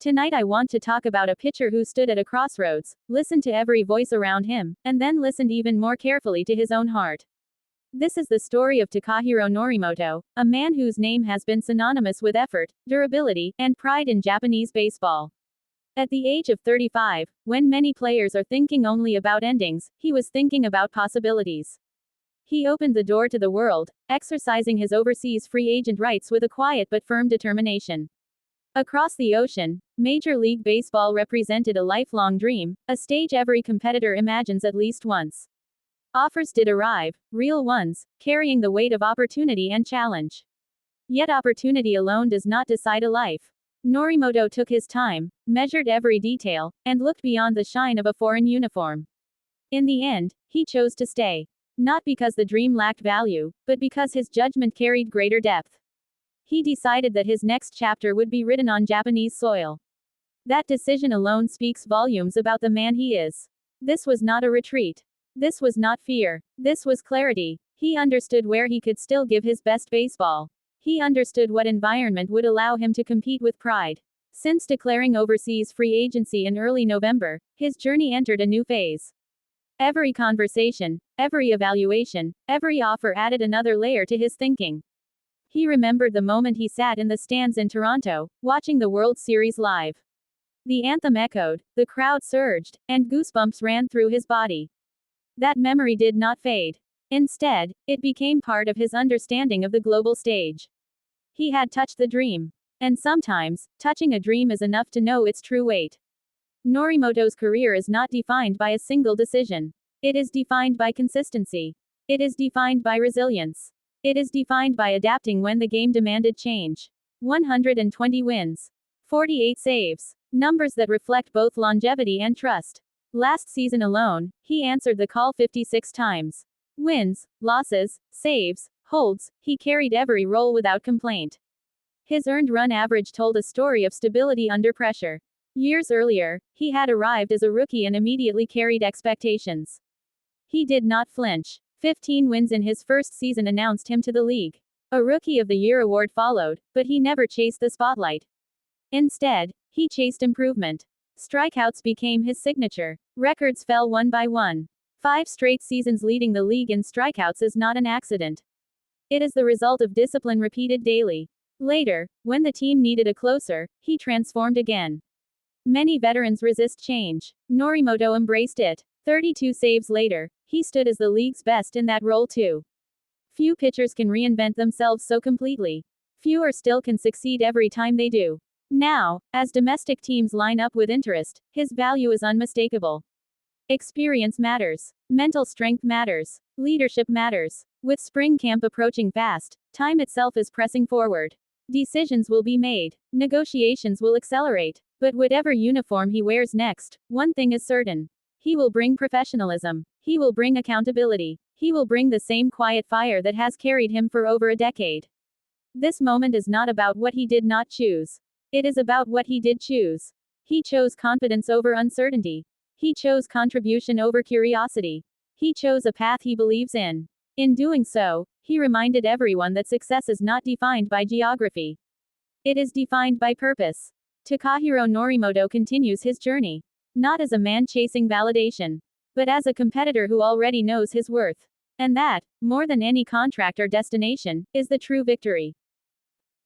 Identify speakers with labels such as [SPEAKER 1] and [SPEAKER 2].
[SPEAKER 1] Tonight I want to talk about a pitcher who stood at a crossroads, listened to every voice around him, and then listened even more carefully to his own heart. This is the story of Takahiro Norimoto, a man whose name has been synonymous with effort, durability, and pride in Japanese baseball. At the age of 35, when many players are thinking only about endings, he was thinking about possibilities. He opened the door to the world, exercising his overseas free agent rights with a quiet but firm determination. Across the ocean, Major League Baseball represented a lifelong dream, a stage every competitor imagines at least once. Offers did arrive, real ones, carrying the weight of opportunity and challenge. Yet opportunity alone does not decide a life. Norimoto took his time, measured every detail, and looked beyond the shine of a foreign uniform. In the end, he chose to stay. Not because the dream lacked value, but because his judgment carried greater depth. He decided that his next chapter would be written on Japanese soil. That decision alone speaks volumes about the man he is. This was not a retreat. This was not fear. This was clarity. He understood where he could still give his best baseball. He understood what environment would allow him to compete with pride. Since declaring overseas free agency in early November, his journey entered a new phase. Every conversation, every evaluation, every offer added another layer to his thinking. He remembered the moment he sat in the stands in Toronto, watching the World Series live. The anthem echoed, the crowd surged, and goosebumps ran through his body. That memory did not fade. Instead, it became part of his understanding of the global stage. He had touched the dream. And sometimes, touching a dream is enough to know its true weight. Norimoto's career is not defined by a single decision. It is defined by consistency. It is defined by resilience. It is defined by adapting when the game demanded change. 120 wins. 48 saves. Numbers that reflect both longevity and trust. Last season alone, he answered the call 56 times. Wins, losses, saves, holds, he carried every role without complaint. His earned run average told a story of stability under pressure. Years earlier, he had arrived as a rookie and immediately carried expectations. He did not flinch. 15 wins in his first season announced him to the league. A Rookie of the Year award followed, but he never chased the spotlight. Instead, he chased improvement. Strikeouts became his signature. Records fell one by one. 5 straight seasons leading the league in strikeouts is not an accident. It is the result of discipline repeated daily. Later, when the team needed a closer, he transformed again. Many veterans resist change. Norimoto embraced it. 32 saves later, he stood as the league's best in that role too. Few pitchers can reinvent themselves so completely. Fewer still can succeed every time they do. Now, as domestic teams line up with interest, his value is unmistakable. Experience matters. Mental strength matters. Leadership matters. With spring camp approaching fast, time itself is pressing forward. Decisions will be made. Negotiations will accelerate. But whatever uniform he wears next, one thing is certain. He will bring professionalism. He will bring accountability. He will bring the same quiet fire that has carried him for over a decade. This moment is not about what he did not choose. It is about what he did choose. He chose confidence over uncertainty. He chose contribution over curiosity. He chose a path he believes in. In doing so, he reminded everyone that success is not defined by geography. It is defined by purpose. Takahiro Norimoto continues his journey. Not as a man chasing validation, but as a competitor who already knows his worth. And that, more than any contract or destination, is the true victory.